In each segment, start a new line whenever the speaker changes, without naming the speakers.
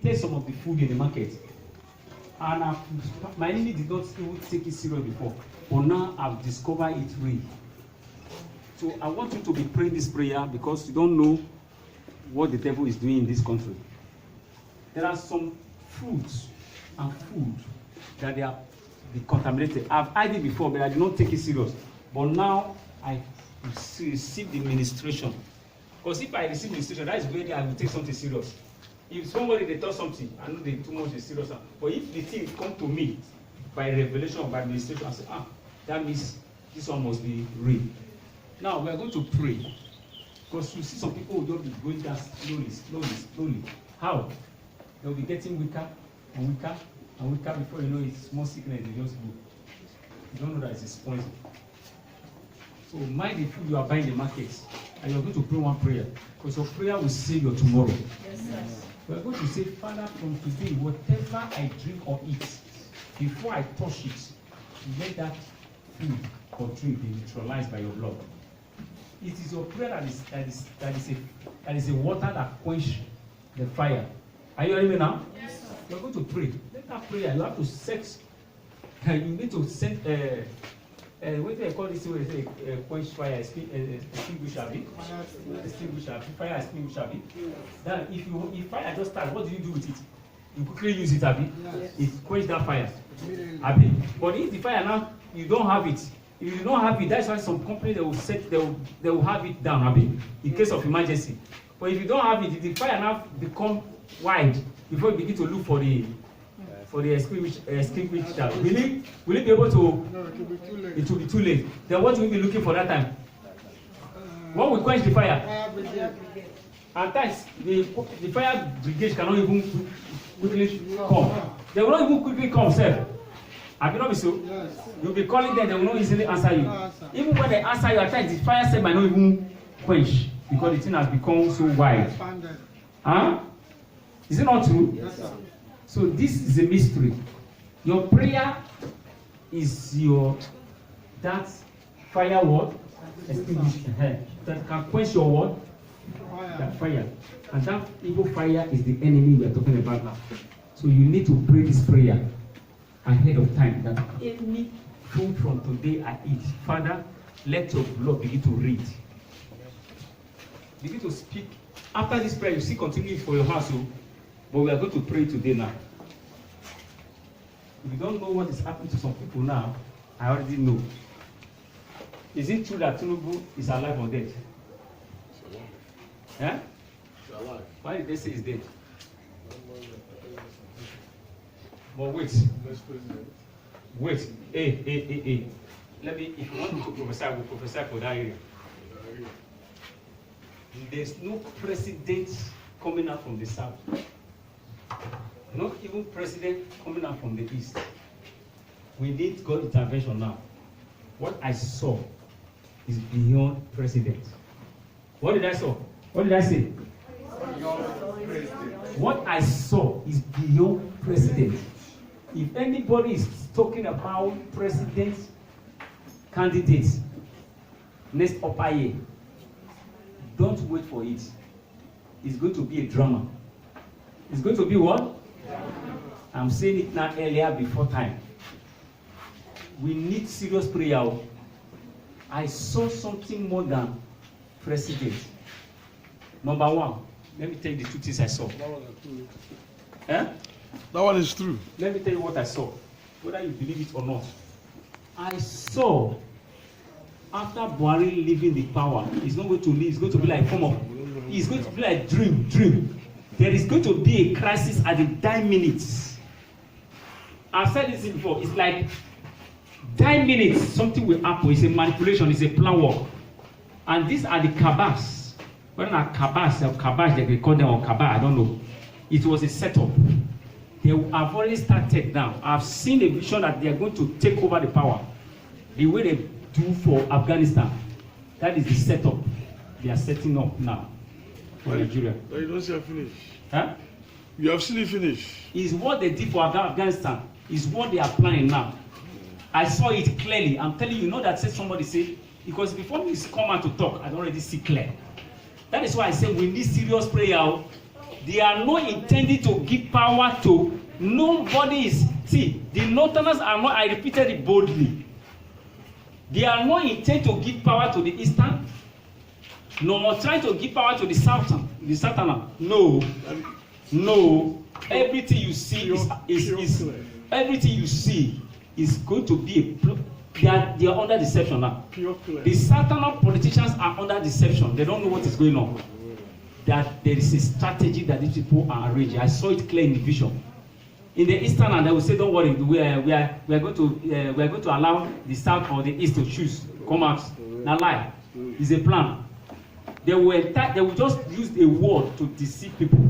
taste some of the food in the market. And my enemy did not even take it serious before. But now I've discovered it real. So I want you to be praying this prayer because you don't know what the devil is doing in this country. There are some fruits and food that they are contaminated. I've had it before, but I did not take it serious. But now I receive the ministration. Because if I receive ministration, that is where I will take something serious. If somebody they tell something, I know they too much is serious. But if the thing come to me by revelation or by administration, I say, that means this one must be real. Now we are going to pray. Because you see some people will just be going down slowly. How? They'll be getting weaker and weaker and weaker before you know it's more sickness, they just go. You don't know that it's poison. So mind the food you are buying in the markets, and you're going to pray one prayer. Because your prayer will save your tomorrow.
Yes, sir.
We are going to say, Father, from today, whatever I drink or eat, before I touch it, let that food or drink be neutralized by your blood. It is your prayer that is a water that quenches the fire. Are you hearing me now?
Yes, sir.
You are going to pray. Let that prayer, you have to set, you need to set, what do they call this? Quench fire, extinguisher, fire extinguisher. Then if fire just starts, what do you do with it? You quickly use it, Abi.
Yes.
It quench that fire, Abi. But if the fire now you don't have it, if you don't have it, that's why some company they will have it down, Abi, in case of emergency. But if you don't have it, the fire now become wide before you begin to look for the extinguisher. Will it be able to?
No, it will be too late.
It will be too late. Then what will you be looking for that time? What will quench the fire?
Fire brigade.
At times, the fire brigade cannot even quickly come. They will not even quickly come, sir. Have you not been so?
Yes.
You'll be calling them, they will not easily answer you.
No answer.
Even when they answer you, at times the fire set might not even quench because the thing has become so wide.
Expanded.
Huh? Is it not true?
Yes, sir.
So this is a mystery. Your prayer is that fire word extinguisher that can quench your word, that fire. And that evil fire is the enemy we are talking about now. So you need to pray this prayer ahead of time that any food from today I eat, Father, let your blood begin to read. Begin to speak. After this prayer, you see continue for your household. But we are going to pray today now. If you don't know what is happening to some people now, I already know. Is it true that Tinubu is alive or dead? Eh?
He's alive.
Why did they say he's dead? But wait.
Next president.
Wait. Hey. Let me, if you want me to prophesy, I will prophesy for that area. There's no president coming out from the south. Not even president coming out from the east. We need God's intervention now. What I saw is beyond president. What did I saw? What did I say? What I saw is beyond president. If anybody is talking about president candidates next upper year, don't wait for it. It's going to be a drama. It's going to be what? I'm saying it now earlier before time. We need serious prayer. I saw something more than president. Number one, let me tell you the two things I saw.
That one is true.
Eh?
That one is true.
Let me tell you what I saw, whether you believe it or not. I saw after Buhari leaving the power, he's not going to leave, it's going to be like form of, it's going to be like dream. There is going to be a crisis at the dying minutes. I've said this before, it's like dying minutes, something will happen, it's a manipulation, it's a plan work. And these are the cabals. Whether not cabals or cabash, they call them or cabal, I don't know. It was a setup. They have already started now. I've seen a vision that they are going to take over the power. The way they do for Afghanistan. That is the setup they are setting up now for Nigeria.
But you don't see it finish.
Huh?
You have seen it finish.
Is what they did for Afghanistan. Is what they are planning now. I saw it clearly. I'm telling you, that said somebody say, because before me come out to talk, I already see clear. That is why I say we need serious prayer. They are not intending to give power to nobody. See, the Northerners are not, I repeated it boldly. They are not intending to give power to the Eastern, nor trying to give power to the Southern. No. Everything you see is everything you see is going to be they are under deception now. The Southern politicians are under deception. They don't know what is going on. That there is a strategy that these people are arranging. I saw it clear in the vision. In the Eastern, and they will say, "Don't worry, we are going to allow the South or the East to choose. Come out." Now lie. It's a plan. They will just use a word to deceive people,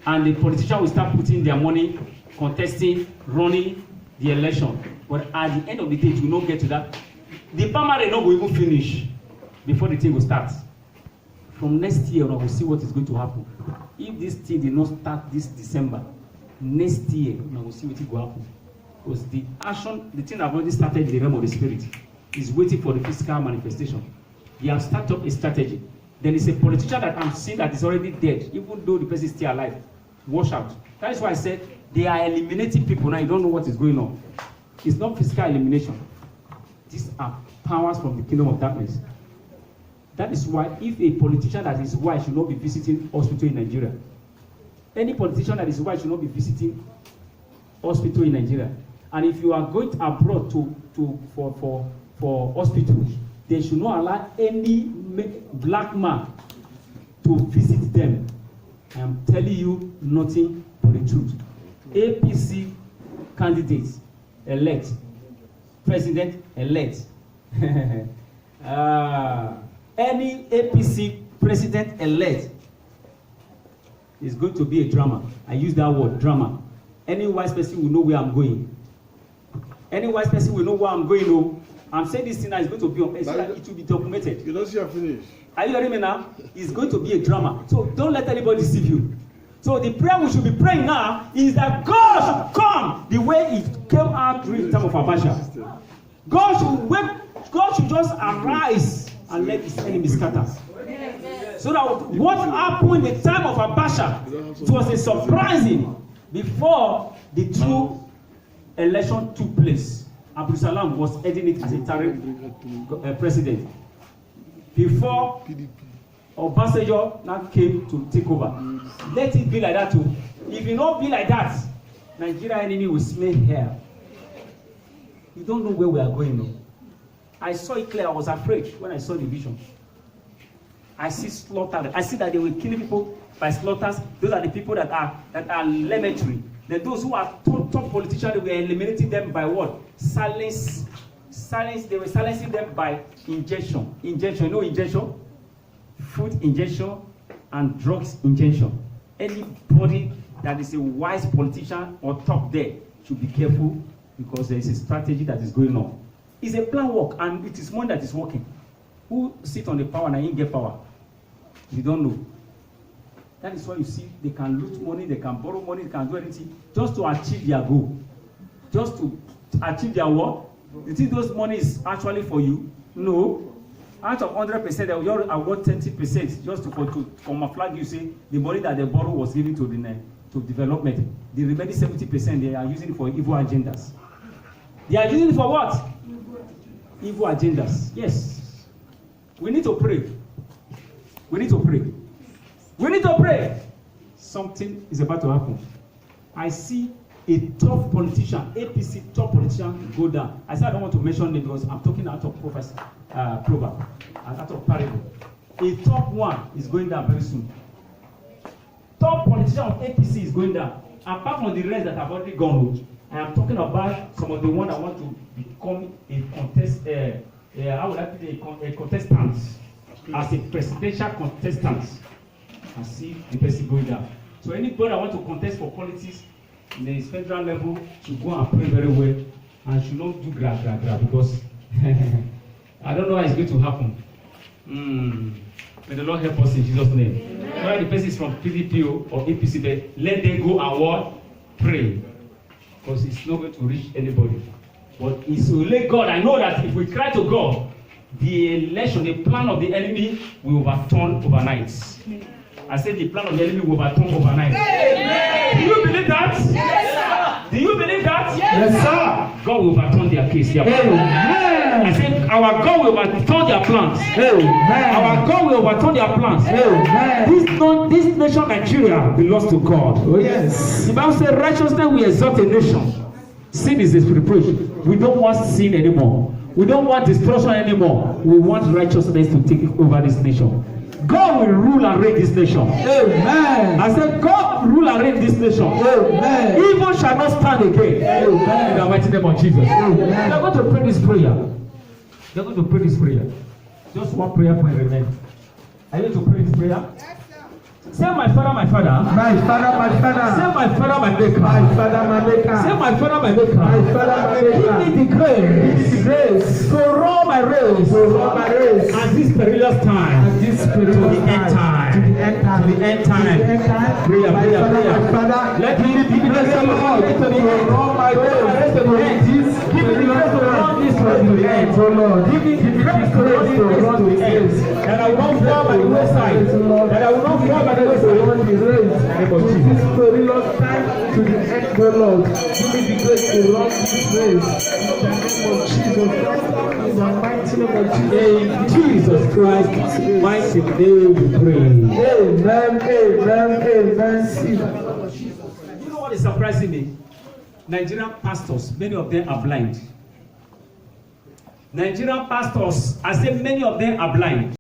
and the politician will start putting their money, contesting, running the election. But at the end of the day, it will not get to that. The primary no go even finish before the thing will start. From next year, we will see what is going to happen. If this thing did not start this December, next year, we will see what is going to happen. Because the action, the thing I've already started in the realm of the spirit, is waiting for the physical manifestation. They have started up a strategy. Then it's a politician that I'm seeing that is already dead, even though the person is still alive. Wash out. That is why I said they are eliminating people now. You don't know what is going on. It's not physical elimination. These are powers from the kingdom of darkness. That is why if a politician that is white should not be visiting hospital in Nigeria, any politician that is white should not be visiting hospital in Nigeria. And if you are going abroad for hospitals, they should not allow any black man to visit them. I am telling you nothing but the truth. APC candidates elect, president elect. Any APC president elect is going to be a drama. I use that word, drama. Any wise person will know where I'm going. Any wise person will know where I'm going. No, I'm saying this thing now is going to be on. It will be documented.
You don't see her finish.
Are you hearing me now? It's going to be a drama. So don't let anybody deceive you. So the prayer we should be praying now is that God should come the way it came out during the time of Abacha. God should just arise and let his enemies scatter. So that what happened in the time of Abacha, it was a surprising before the true election took place. Abdul Salam was heading it as a interim president. Before Obasanjo now came to take over. Let it be like that too. If it not be like that, Nigeria enemy will smell hell. You don't know where we are going now. I saw it clear. I was afraid when I saw the vision. I see slaughter. I see that they were killing people by slaughters. Those are the people that are elementary. Then those who are top politicians, they were eliminating them by what? Silence. They were silencing them by injection. Injection. You know injection? Food injection and drugs injection. Anybody that is a wise politician or top there should be careful, because there is a strategy that is going on. It's a plan work, and it is money that is working. Who sit on the power and ain't get power? You don't know. That is why you see they can loot money, they can borrow money, they can do anything just to achieve their goal. Just to achieve their work. You think those money is actually for you? No. Out of 100%, they will just award 20% just to camouflage. You say the money that they borrow was given to development. The remaining 70% they are using it for evil agendas. They are using it for what? Evil agendas. Yes. We need to pray. We need to pray. We need to pray. Something is about to happen. I see a top politician, APC top politician, go down. I said I don't want to mention it because I'm talking out of prophecy, proverb, and out of parable. A top one is going down very soon. Top politician of APC is going down. Apart from the rest that have already gone, I am talking about some of the ones that want to become a contestant, as a presidential contestant. I see the person going down. So anybody that want to contest for politics in the federal level should go and pray very well and should not do gra because I don't know how it's going to happen. May the Lord help us in Jesus' name. Whether the person is from PDP or APC, but let them go and what? Pray. Because it's not going to reach anybody. But it's only God. I know that if we cry to God, the election, the plan of the enemy will overturn overnight. I said the plan of the enemy will overturn overnight. Amen. Do you believe that? Yes, sir. Do you believe that?
Yes, sir.
God will overturn their case. Their plan. I said our God will overturn their plans.
Amen.
Our God will overturn their plans.
Amen.
This nation Nigeria belongs to God.
Oh yes.
The Bible says righteousness will exalt a nation. Sin is a reproach. We don't want sin anymore. We don't want destruction anymore. We want righteousness to take over this nation. God will rule and reign this nation.
Amen.
I said, God will rule and reign this nation.
Amen.
Evil shall not stand again.
Amen.
In the mighty name of Jesus.
Amen.
We are going to pray this prayer. We are going to pray this prayer. Just one prayer point remains. Are you to pray this prayer? Say, my Father, my Father.
My Father, my Father.
Say, my Father, my Maker.
My Father, my Maker.
Say, my Father, my Maker.
My Father, my Maker.
Give me the grace.
Give me the grace
to run my race.
to run my race
At this perilous time.
at this perilous
To the end time.
To the end time.
To the end time.
To the end time.
Prayer,
My
prayer,
Father,
prayer.
my Father.
Let me give me the grace to run to the end.
run my race
to the end. Give me the grace to run this race to the end.
Oh Lord,
Give me the grace to run this race to the end. That I will not fall by the wayside. That I will not fall by the wayside.
This perilous time to the end, O Lord. Give me the grace to run this race. In the name of Jesus Christ. In the mighty name of Jesus.
In Jesus Christ's mighty name we pray.
Amen. Amen. Amen.
You know what is surprising me? Nigerian pastors, many of them are blind. Nigerian pastors, I say many of them are blind.